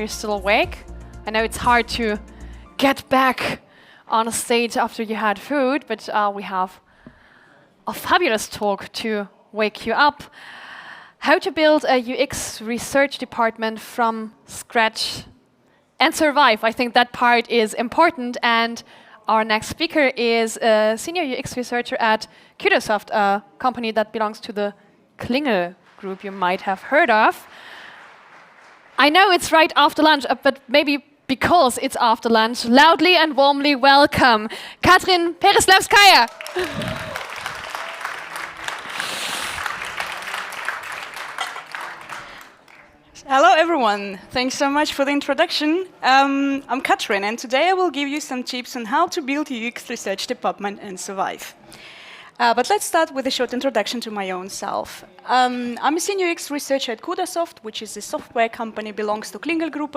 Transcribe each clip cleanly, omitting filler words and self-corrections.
you still awake? I know it's hard to get back on a stage after you had food, but we have a fabulous talk to wake you up. How to build a UX research department from scratch and survive. I think that part is important. And our next speaker is a senior UX researcher at Kudosoft, a company that belongs to the Cologne group you might have heard of. I know it's right after lunch, but maybe because it's after lunch, loudly and warmly welcome Katrin Pereslavskaya. Hello everyone, thanks so much for the introduction. I'm Katrin, and today I will give you some tips on how to build a UX research department and survive. But let's start with a short introduction to my own self. I'm a senior UX researcher at Kudosoft, which is a software company belongs to Cologne group.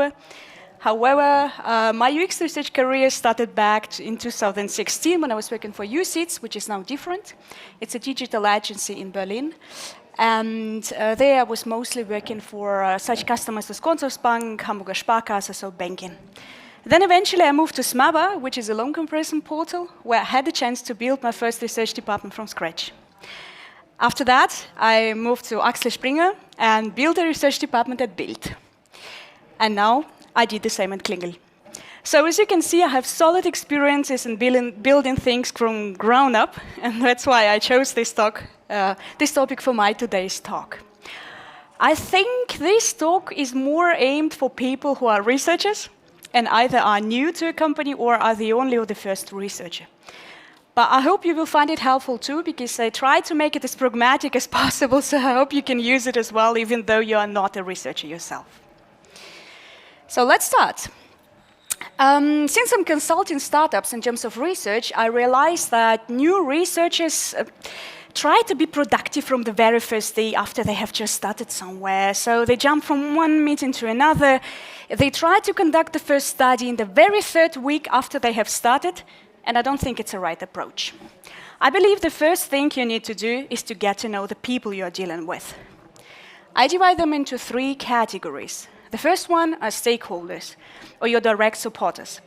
However, my UX research career started back in 2016 when I was working for USITS, which is now different. It's a digital agency in Berlin. And there I was mostly working for such customers as Consorsbank, Hamburger Sparkasse, so banking. Then eventually I moved to Smaba, which is a loan comparison portal, where I had the chance to build my first research department from scratch. After that, I moved to Axel Springer and built a research department at Bild. And now I did the same at Klingel. So as you can see, I have solid experiences in building things from ground up, and that's why I chose this topic for my today's talk. I think this talk is more aimed for people who are researchers and either are new to a company or are the only or the first researcher. But I hope you will find it helpful too, because I try to make it as pragmatic as possible, so I hope you can use it as well, even though you are not a researcher yourself. So let's start. Since I'm consulting startups in terms of research, I realized that new researchers try to be productive from the very first day after they have just started somewhere. So they jump from one meeting to another. They try to conduct the first study in the very third week after they have started, and I don't think it's a right approach. I believe the first thing you need to do is to get to know the people you're dealing with. I divide them into 3 categories. The first one are stakeholders, or your direct supporters.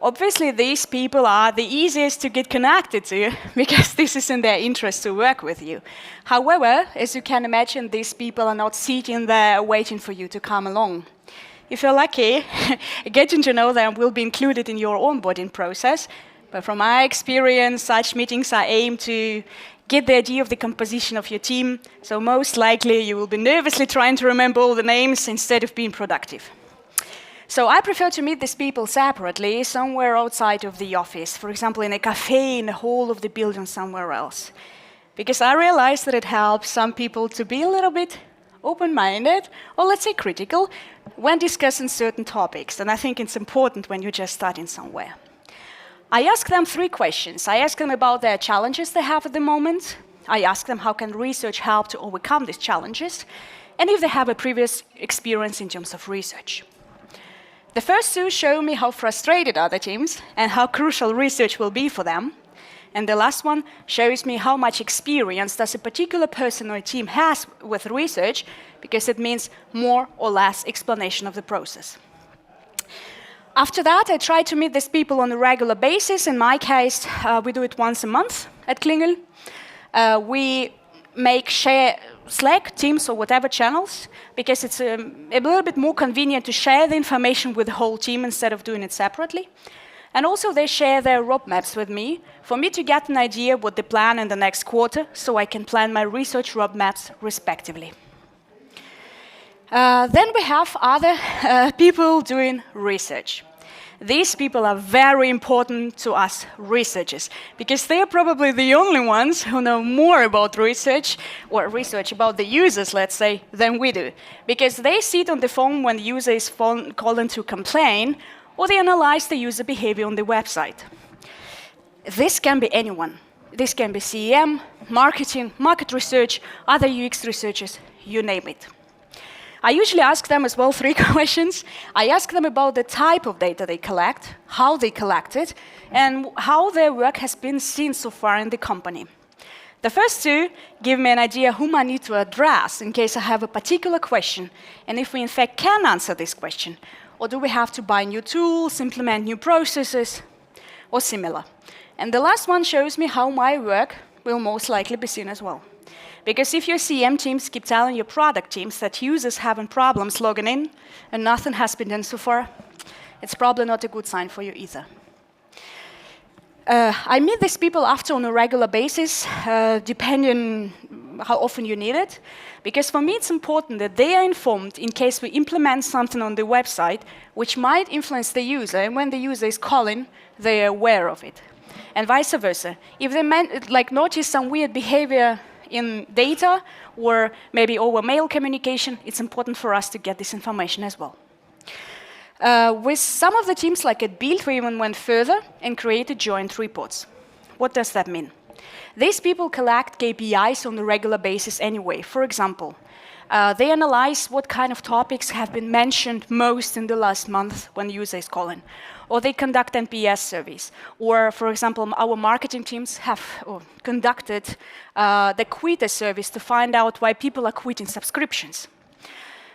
Obviously, these people are the easiest to get connected to, because this is in their interest to work with you. However, as you can imagine, these people are not sitting there waiting for you to come along. If you're lucky, getting to know them will be included in your onboarding process. But from my experience, such meetings are aimed to get the idea of the composition of your team, so most likely you will be nervously trying to remember all the names instead of being productive. So I prefer to meet these people separately, somewhere outside of the office, for example in a cafe in the hall of the building somewhere else. Because I realize that it helps some people to be a little bit open-minded, or let's say critical, when discussing certain topics, and I think it's important when you're just starting somewhere. I ask them 3 questions. I ask them about their challenges they have at the moment. I ask them how can research help to overcome these challenges, and if they have a previous experience in terms of research. The first 2 show me how frustrated are the teams and how crucial research will be for them. And the last one shows me how much experience does a particular person or a team has with research, because it means more or less explanation of the process. After that, I try to meet these people on a regular basis. In my case, we do it once a month at Klingel. We share Slack, Teams, or whatever channels, because it's a little bit more convenient to share the information with the whole team instead of doing it separately. And also they share their roadmaps with me, for me to get an idea what they plan in the next quarter, so I can plan my research roadmaps respectively. Then we have other people doing research. These people are very important to us researchers, because they are probably the only ones who know more about research, or research about the users, let's say, than we do. Because they sit on the phone when the user is calling to complain, or they analyze the user behavior on the website. This can be anyone. This can be CEM, marketing, market research, other UX researchers, you name it. I usually ask them as well 3 questions. I ask them about the type of data they collect, how they collect it, and how their work has been seen so far in the company. The first 2 give me an idea whom I need to address in case I have a particular question, and if we in fact can answer this question, Or do we have to buy new tools, implement new processes, or similar? And the last one shows me how my work will most likely be seen as well. Because if your CM teams keep telling your product teams that users having problems logging in and nothing has been done so far, it's probably not a good sign for you either. I meet these people after on a regular basis, depending how often you need it, because for me it's important that they are informed in case we implement something on the website which might influence the user, and when the user is calling, they are aware of it. And vice versa. If they notice some weird behavior in data or maybe over mail communication, it's important for us to get this information as well. With some of the teams, like at Build, we even went further and created joint reports. What does that mean? These people collect KPIs on a regular basis anyway. For example, they analyze what kind of topics have been mentioned most in the last month when the user is calling. Or they conduct NPS surveys. Or, for example, our marketing teams have conducted the quitter surveys to find out why people are quitting subscriptions.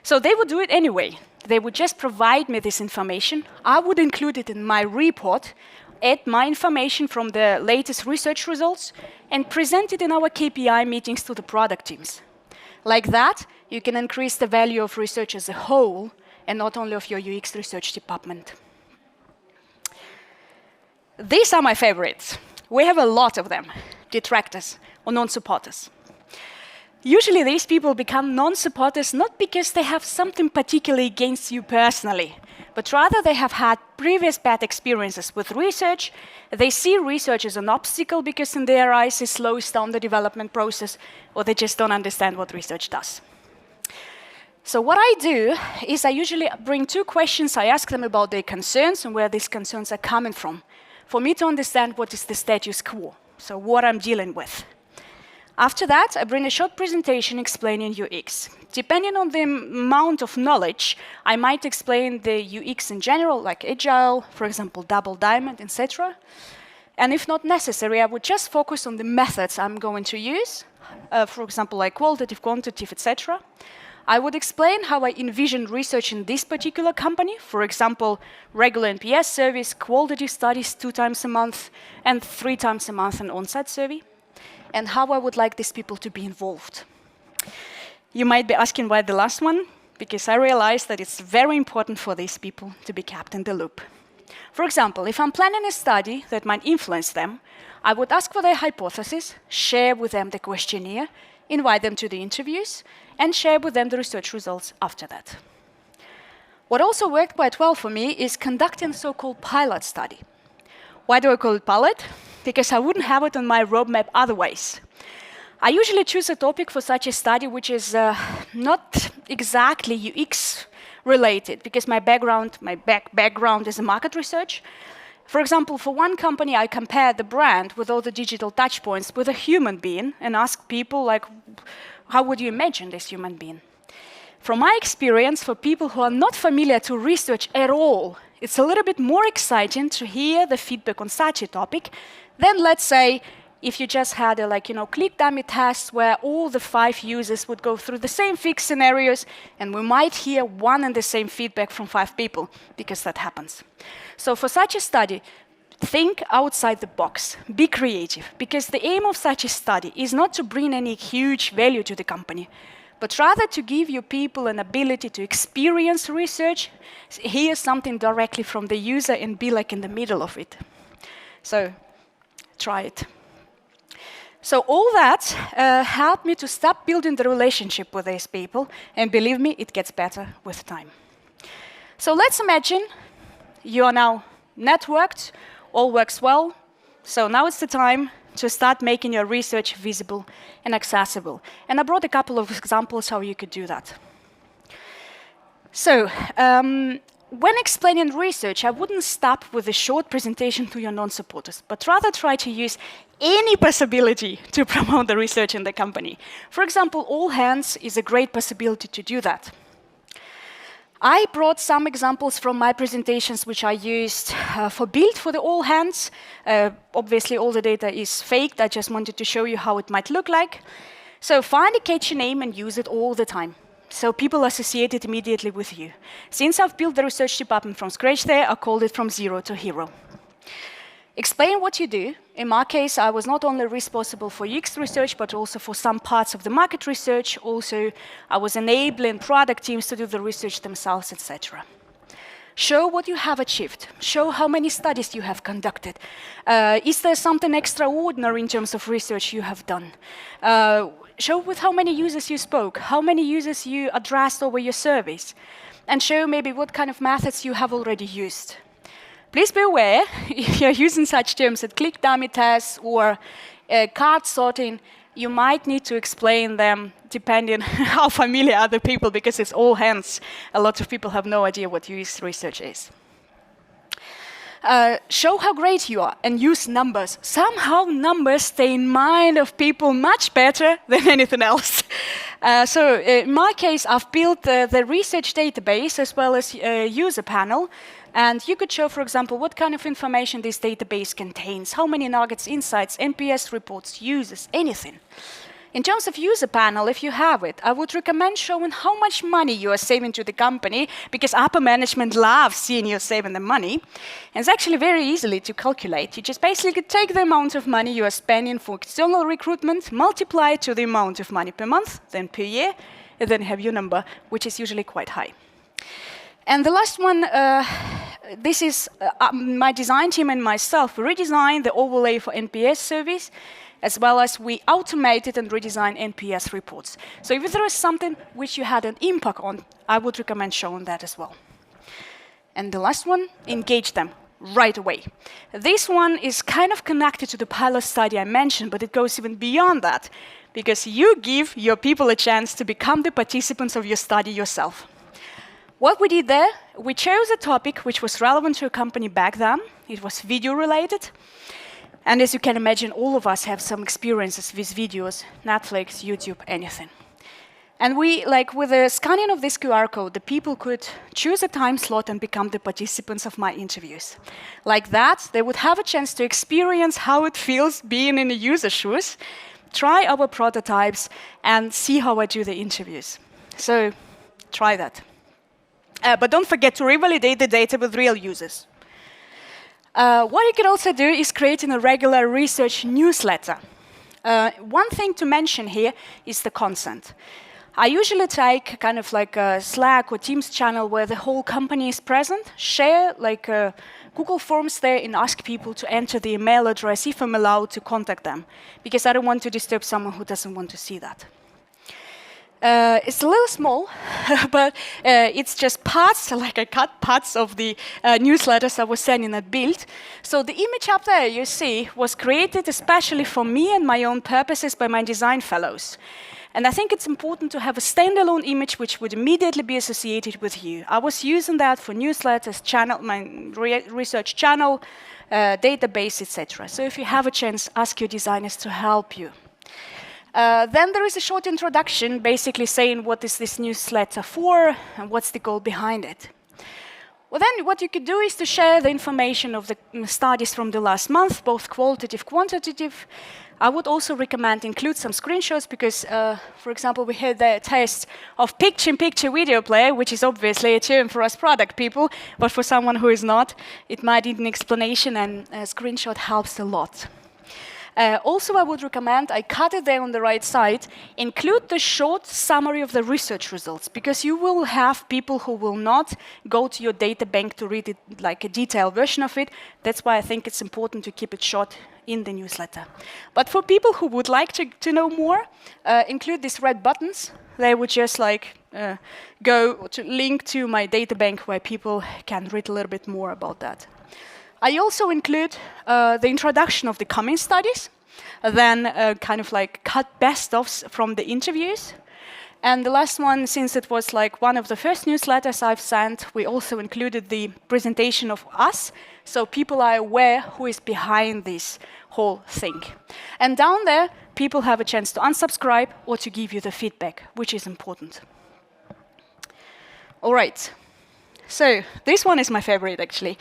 So they would do it anyway. They would just provide me this information. I would include it in my report, add my information from the latest research results, and present it in our KPI meetings to the product teams. Like that, you can increase the value of research as a whole, and not only of your UX research department. These are my favorites. We have a lot of them, detractors or non-supporters. Usually these people become non-supporters not because they have something particularly against you personally, but rather they have had previous bad experiences with research. They see research as an obstacle because in their eyes it slows down the development process, or they just don't understand what research does. So what I do is I usually bring two questions. I ask them about their concerns and where these concerns are coming from, for me to understand what is the status quo, so what I'm dealing with. After that, I bring a short presentation explaining UX. Depending on the amount of knowledge, I might explain the UX in general, like Agile, for example, Double Diamond, etc. And if not necessary, I would just focus on the methods I'm going to use, for example, like qualitative, quantitative, etc. I would explain how I envision research in this particular company, for example, regular NPS surveys, qualitative studies 2 times a month, and 3 times a month an on-site survey, and how I would like these people to be involved. You might be asking why the last one, because I realized that it's very important for these people to be kept in the loop. For example, if I'm planning a study that might influence them, I would ask for their hypothesis, share with them the questionnaire, invite them to the interviews, and share with them the research results after that. What also worked quite well for me is conducting a so-called pilot study. Why do I call it pilot? Because I wouldn't have it on my roadmap otherwise. I usually choose a topic for such a study which is not exactly UX related, because my background is in market research. For example, for one company, I compared the brand with all the digital touchpoints with a human being and asked people, like, how would you imagine this human being? From my experience, for people who are not familiar to research at all, it's a little bit more exciting to hear the feedback on such a topic than, let's say, if you just had a click dummy test where all the 5 users would go through the same fixed scenarios, and we might hear one and the same feedback from 5 people, because that happens. So for such a study, think outside the box, be creative, because the aim of such a study is not to bring any huge value to the company, but rather to give you people an ability to experience research, hear something directly from the user, and be like in the middle of it. So try it. So all that helped me to stop building the relationship with these people, and believe me, it gets better with time. So let's imagine you are now networked, all works well, so now it's the time to start making your research visible and accessible. And I brought a couple of examples how you could do that. So, when explaining research, I wouldn't stop with a short presentation to your non-supporters, but rather try to use any possibility to promote the research in the company. For example, all hands is a great possibility to do that. I brought some examples from my presentations which I used for Build for the all hands. Obviously, all the data is faked. I just wanted to show you how it might look like. So find a catchy name and use it all the time. So people associate it immediately with you. Since I've built the research department from scratch there, I called it from zero to hero. Explain what you do. In my case, I was not only responsible for UX research, but also for some parts of the market research. Also, I was enabling product teams to do the research themselves, etc. Show what you have achieved. Show how many studies you have conducted. Is there something extraordinary in terms of research you have done? Show with how many users you spoke, how many users you addressed over your surveys, and show maybe what kind of methods you have already used. Please be aware, if you're using such terms as click dummy tests or card sorting, you might need to explain them depending how familiar are the people, because it's all hands. A lot of people have no idea what UX research is. Show how great you are and use numbers. Somehow numbers stay in mind of people much better than anything else. So in my case, I've built the research database as well as a user panel. And you could show, for example, what kind of information this database contains, how many nuggets, insights, NPS reports, users, anything. In terms of user panel, if you have it, I would recommend showing how much money you are saving to the company, because upper management loves seeing you saving the money. And it's actually very easily to calculate. You just basically take the amount of money you are spending for external recruitment, multiply it to the amount of money per month, then per year, and then have your number, which is usually quite high. And the last one, this is my design team and myself redesigned the overlay for NPS surveys, as well as we automated and redesigned NPS reports. So if there is something which you had an impact on, I would recommend showing that as well. And the last one, engage them right away. This one is kind of connected to the pilot study I mentioned, but it goes even beyond that, because you give your people a chance to become the participants of your study yourself. What we did there, we chose a topic which was relevant to a company back then. It was video related. And as you can imagine, all of us have some experiences with videos, Netflix, YouTube, anything. And we, like with the scanning of this QR code, the people could choose a time slot and become the participants of my interviews. Like that, they would have a chance to experience how it feels being in the user's shoes, try our prototypes, and see how I do the interviews. So try that. But don't forget to revalidate the data with real users. What you can also do is creating a regular research newsletter. One thing to mention here is the consent. I usually take kind of like a Slack or Teams channel where the whole company is present, share like Google Forms there and ask people to enter the email address if I'm allowed to contact them, because I don't want to disturb someone who doesn't want to see that. It's a little small, but it's just parts, like I cut parts of the newsletters I was sending at Build. So the image up there you see was created especially for me and my own purposes by my design fellows. And I think it's important to have a standalone image which would immediately be associated with you. I was using that for newsletters, channel, my research channel, database, etc. So if you have a chance, ask your designers to help you. Then there is a short introduction, basically saying what is this newsletter for and what's the goal behind it. Well, then what you could do is to share the information of the studies from the last month, both qualitative, quantitative. I would also recommend include some screenshots because, for example, we had the test of picture-in-picture video player, which is obviously a term for us product people, but for someone who is not, it might need an explanation, and a screenshot helps a lot. Also, I would recommend, I cut it there on the right side, include the short summary of the research results, because you will have people who will not go to your data bank to read it like a detailed version of it. That's why I think it's important to keep it short in the newsletter. But for people who would like to know more, include these red buttons. They would just like go to link to my data bank where people can read a little bit more about that. I also include the introduction of the coming studies, then kind of like cut best-ofs from the interviews. And the last one, since it was like one of the first newsletters I've sent, we also included the presentation of us, so people are aware who is behind this whole thing. And down there, people have a chance to unsubscribe or to give you the feedback, which is important. All right, so this one is my favorite, actually.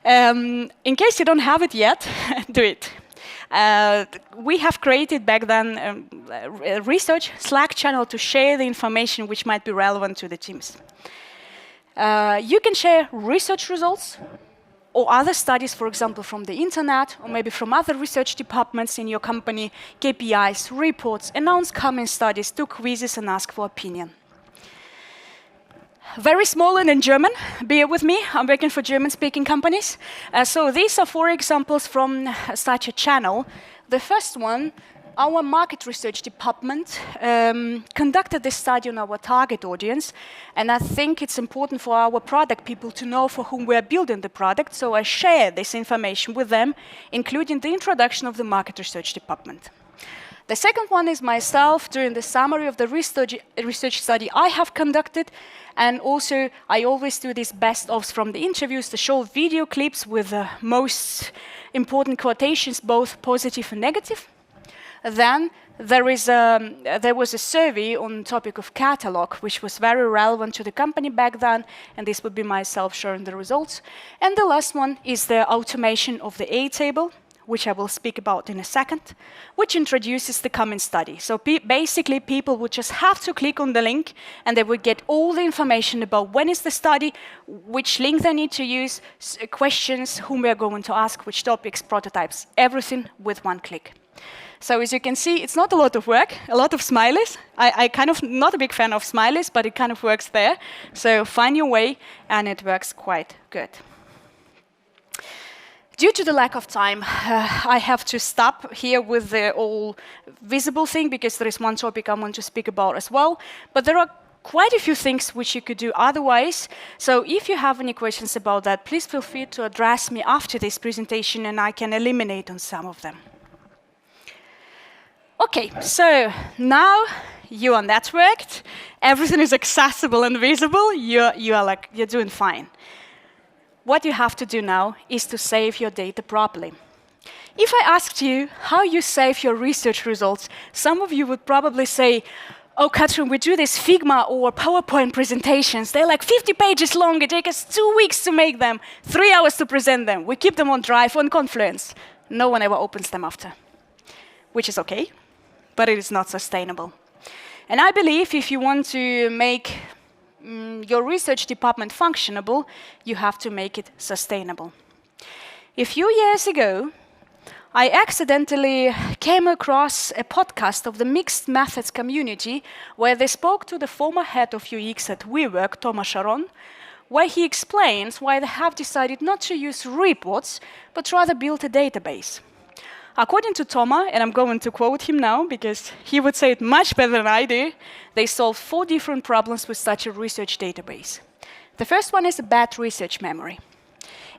In case you don't have it yet, do it. We have created back then a research Slack channel to share the information which might be relevant to the teams. You can share research results or other studies, for example, from the internet or maybe from other research departments in your company, KPIs, reports, announce common studies, do quizzes and ask for opinion. Very small and in German, bear with me, I'm working for German-speaking companies. So these are 4 examples from such a channel. The first one, our market research department conducted this study on our target audience, and I think it's important for our product people to know for whom we're building the product, so I share this information with them, including the introduction of the market research department. The second one is myself doing the summary of the research study I have conducted, and also I always do these best-ofs from the interviews, the short video clips with the most important quotations, both positive and negative. Then there was a survey on the topic of catalog, which was very relevant to the company back then, and this would be myself sharing the results. And the last one is the automation of the A table, which I will speak about in a second, which introduces the common study. So basically, people would just have to click on the link, and they would get all the information about when is the study, which link they need to use, questions, whom we are going to ask, which topics, prototypes, everything with one click. So as you can see, it's not a lot of work, a lot of smileys. I kind of not a big fan of smileys, but it kind of works there. So find your way, and it works quite good. Due to the lack of time, I have to stop here with the all visible thing, because there is one topic I want to speak about as well. But there are quite a few things which you could do otherwise. So if you have any questions about that, please feel free to address me after this presentation, and I can eliminate on some of them. Okay, so now you are networked, everything is accessible and visible, you're doing fine. What you have to do now is to save your data properly. If I asked you how you save your research results, some of you would probably say, oh, Katrin, we do these Figma or PowerPoint presentations. They're like 50 pages long. It takes us 2 weeks to make them, 3 hours to present them. We keep them on Drive, on Confluence. No one ever opens them after, which is okay, but it is not sustainable. And I believe if you want to make your research department functionable, you have to make it sustainable. A few years ago, I accidentally came across a podcast of the Mixed Methods community where they spoke to the former head of UX at WeWork, Thomas Sharon, where he explains why they have decided not to use reports, but rather build a database. According to Thomas, and I'm going to quote him now because he would say it much better than I do, they solved 4 different problems with such a research database. The first one is a bad research memory.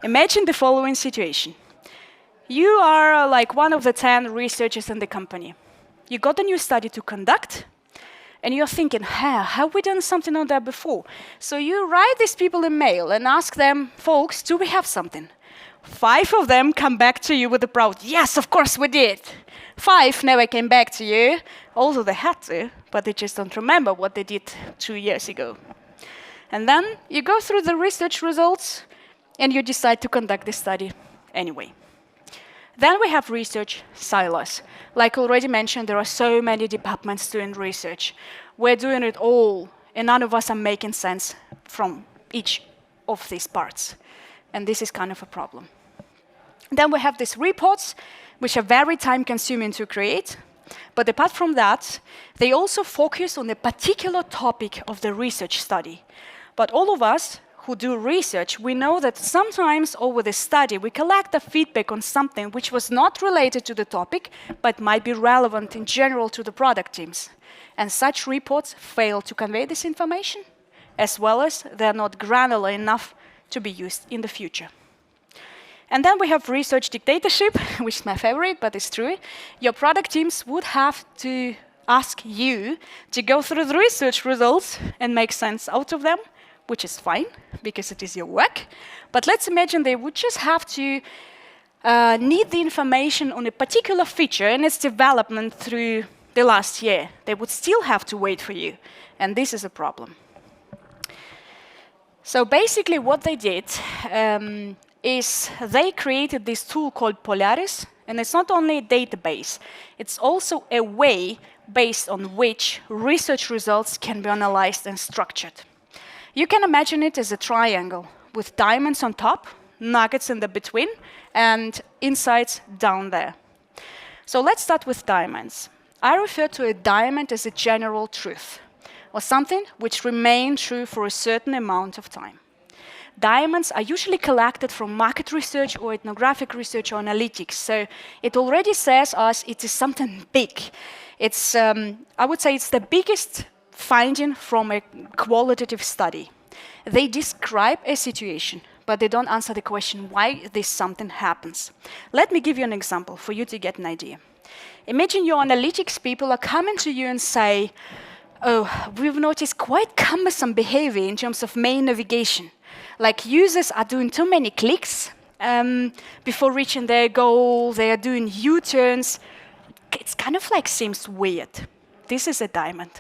Imagine the following situation. You are like one of the 10 researchers in the company. You got a new study to conduct, and you're thinking, have we done something on that before? So you write these people a mail and ask them, folks, do we have something? 5 of them come back to you with a proud, yes, of course we did. 5 never came back to you, although they had to, but they just don't remember what they did 2 years ago. And then you go through the research results, and you decide to conduct the study anyway. Then we have research silos. Like already mentioned, there are so many departments doing research. We're doing it all, and none of us are making sense from each of these parts. And this is kind of a problem. Then we have these reports, which are very time-consuming to create. But apart from that, they also focus on a particular topic of the research study. But all of us who do research, we know that sometimes over the study, we collect the feedback on something which was not related to the topic, but might be relevant in general to the product teams. And such reports fail to convey this information, as well as they're not granular enough to be used in the future. And then we have research dictatorship, which is my favorite, but it's true. Your product teams would have to ask you to go through the research results and make sense out of them, which is fine, because it is your work. But let's imagine they would just have to need the information on a particular feature and its development through the last year. They would still have to wait for you, and this is a problem. So basically what they did is they created this tool called Polaris, And it's not only a database, it's also a way based on which research results can be analyzed and structured. You can imagine it as a triangle with diamonds on top, nuggets in the between, and insights down there. So let's start with diamonds. I refer to a diamond as a general truth, or something which remains true for a certain amount of time. Diamonds are usually collected from market research or ethnographic research or analytics, so it already says us it is something big. It's, I would say it's the biggest finding from a qualitative study. They describe a situation, but they don't answer the question why this something happens. Let me give you an example for you to get an idea. Imagine your analytics people are coming to you and say, oh, we've noticed quite cumbersome behavior in terms of main navigation. Like users are doing too many clicks before reaching their goal, they are doing U-turns. It's kind of like seems weird. This is a diamond.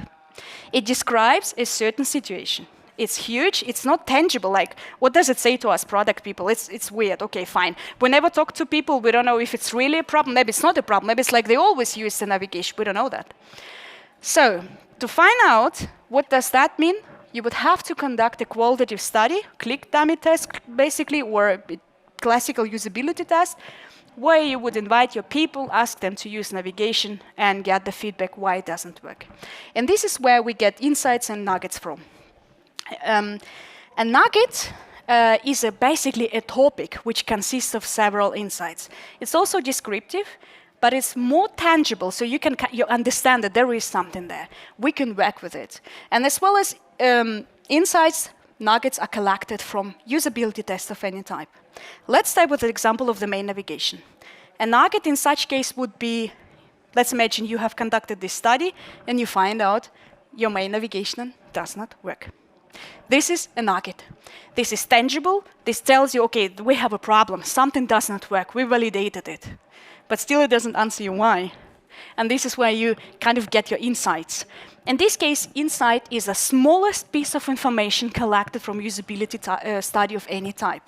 It describes a certain situation. It's huge, it's not tangible, like what does it say to us product people? It's weird, okay, fine. We never talk to people, we don't know if it's really a problem, maybe it's not a problem, maybe it's like they always use the navigation, we don't know that. So, to find out what does that mean, you would have to conduct a qualitative study, click dummy test basically, or a classical usability test, where you would invite your people, ask them to use navigation, and get the feedback why it doesn't work. And this is where we get insights and nuggets from. A nugget is basically a topic which consists of several insights. It's also descriptive, but it's more tangible, so you understand that there is something there. We can work with it. And as well as insights, nuggets are collected from usability tests of any type. Let's start with the example of the main navigation. A nugget in such case would be, let's imagine you have conducted this study and you find out your main navigation does not work. This is a nugget. This is tangible. This tells you, okay, we have a problem. Something does not work. We validated it. But still it doesn't answer you why. And this is where you kind of get your insights. In this case, insight is the smallest piece of information collected from usability study of any type.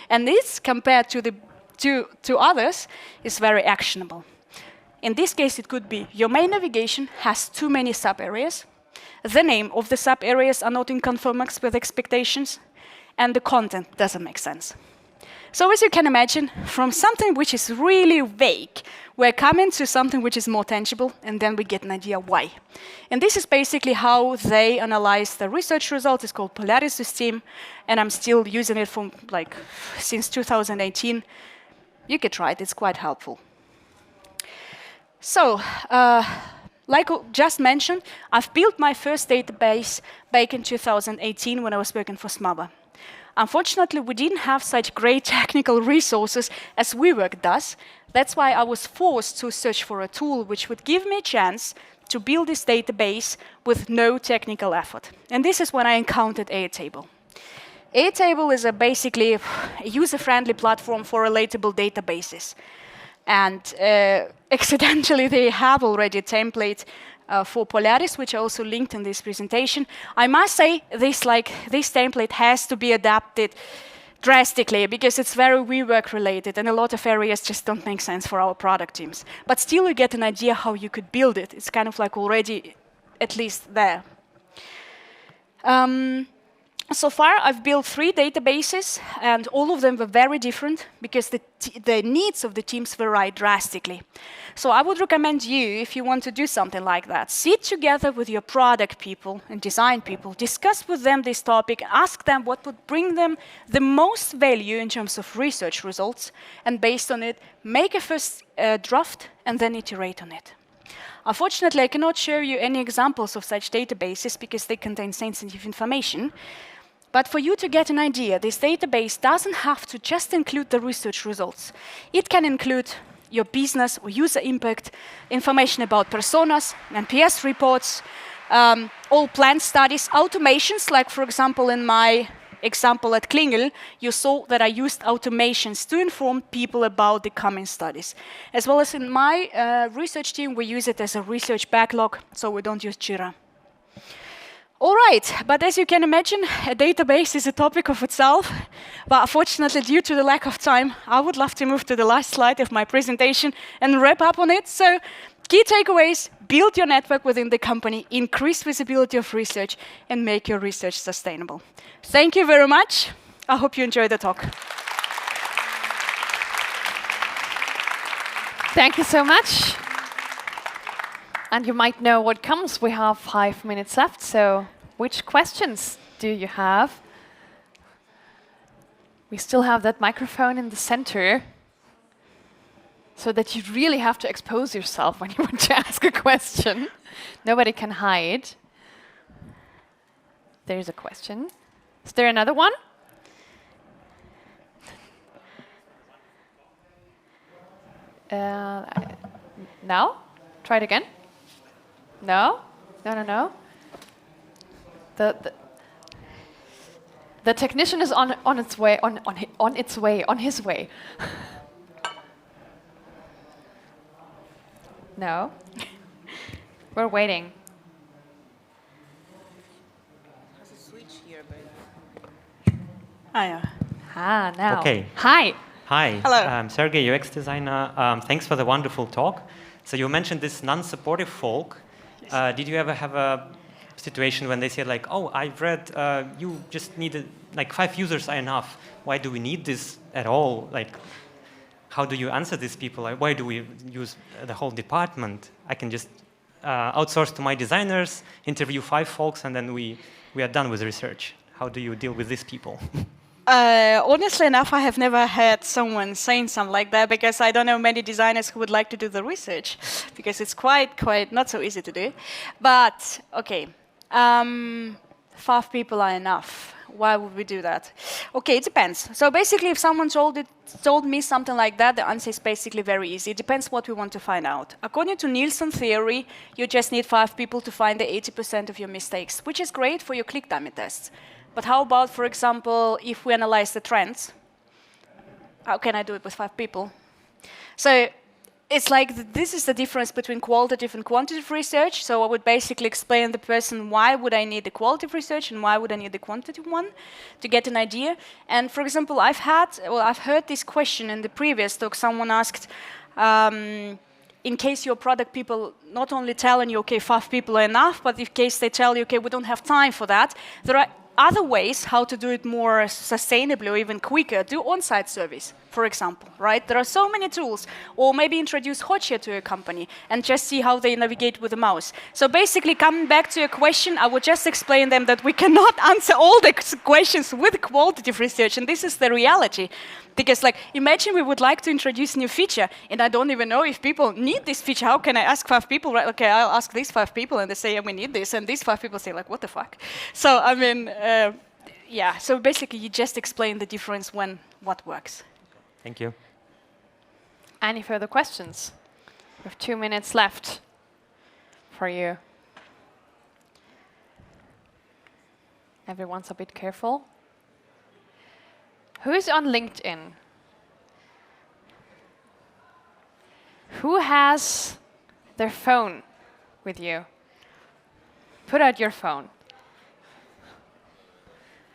And this, compared to others, is very actionable. In this case, it could be your main navigation has too many sub-areas. The name of the sub-areas are not in conformance with expectations, and the content doesn't make sense. So as you can imagine, from something which is really vague, we're coming to something which is more tangible, and then we get an idea why. And this is basically how they analyze the research result. It's called Polaris system, and I'm still using it from since 2018. You could try it, it's quite helpful. So, like just mentioned, I've built my first database back in 2018 when I was working for Smaba. Unfortunately, we didn't have such great technical resources as WeWork does. That's why I was forced to search for a tool which would give me a chance to build this database with no technical effort. And this is when I encountered Airtable. Airtable is basically a user-friendly platform for relatable databases. And accidentally, they have already a template for Polaris, which I also linked in this presentation. I must say, this template has to be adapted drastically because it's very WeWork related, and a lot of areas just don't make sense for our product teams. But still, you get an idea how you could build it. It's kind of like already at least there. So far, I've built 3 databases, and all of them were very different because the needs of the teams vary drastically. So I would recommend you, if you want to do something like that, sit together with your product people and design people, discuss with them this topic, ask them what would bring them the most value in terms of research results, and based on it, make a first draft and then iterate on it. Unfortunately, I cannot show you any examples of such databases because they contain sensitive information. But for you to get an idea, this database doesn't have to just include the research results. It can include your business or user impact, information about personas, NPS reports, all planned studies, automations, like for example in my example at Klingel, you saw that I used automations to inform people about the coming studies. As well as in my research team, we use it as a research backlog, so we don't use Jira. All right, but as you can imagine, a database is a topic of itself. But unfortunately, due to the lack of time, I would love to move to the last slide of my presentation and wrap up on it. So, key takeaways: build your network within the company, increase visibility of research, and make your research sustainable. Thank you very much. I hope you enjoyed the talk. Thank you so much. And you might know what comes. We have 5 minutes left, so which questions do you have? We still have that microphone in the center, so that you really have to expose yourself when you want to ask a question. Nobody can hide. There's a question. Is there another one? No? Try it again. No? No. The technician is on its way, on his way. No? We're waiting. There's a switch here, Now. Okay. Hi. Hi. Hello. I'm Sergey, UX designer. Thanks for the wonderful talk. So you mentioned this non-supportive folk. Yes. Did you ever have a situation when they said like, oh, I've read you just needed, like 5 users are enough. Why do we need this at all? Like, how do you answer these people? Like, why do we use the whole department? I can just outsource to my designers, interview 5 folks, and then we are done with research. How do you deal with these people? Honestly enough, I have never had someone saying something like that, because I don't know many designers who would like to do the research, because it's quite not so easy to do. But, okay, 5 people are enough. Why would we do that? Okay, it depends. So basically, if someone told me something like that, the answer is basically very easy. It depends what we want to find out. According to Nielsen theory, you just need 5 people to find the 80% of your mistakes, which is great for your click dummy tests. But how about, for example, if we analyze the trends? How can I do it with 5 people? So it's like this is the difference between qualitative and quantitative research. So I would basically explain the person why would I need the qualitative research and why would I need the quantitative one to get an idea. And for example, I've heard this question in the previous talk. Someone asked, in case your product people not only telling you, okay, 5 people are enough, but in case they tell you, okay, we don't have time for that, there are other ways how to do it more sustainably or even quicker. Do on-site service, for example, right? There are so many tools. Or maybe introduce Hotjar to a company and just see how they navigate with the mouse. So basically, coming back to your question, I would just explain them that we cannot answer all the questions with qualitative research, and this is the reality. Because, like, imagine we would like to introduce a new feature, and I don't even know if people need this feature. How can I ask 5 people? Right? Okay, I'll ask these 5 people, and they say, yeah, we need this, and these 5 people say, like, what the fuck? So, I mean, yeah. So basically, you just explain the difference when what works. Thank you. Any further questions? We have 2 minutes left for you. Everyone's a bit careful. Who's on LinkedIn? Who has their phone with you? Put out your phone.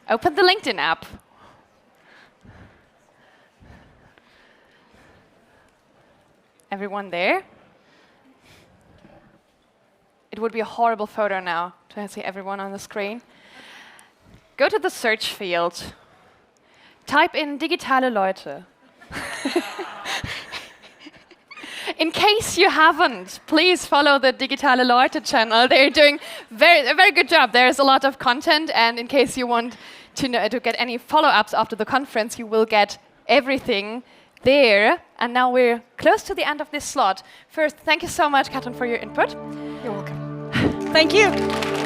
Open the LinkedIn app. Everyone there? It would be a horrible photo now to see everyone on the screen. Go to the search field. Type in Digitale Leute. In case you haven't, please follow the Digitale Leute channel. They're doing a very good job. There's a lot of content, and in case you want to get any follow-ups after the conference, you will get everything there. And now we're close to the end of this slot. First, thank you so much, Katrin, for your input. You're welcome. Thank you.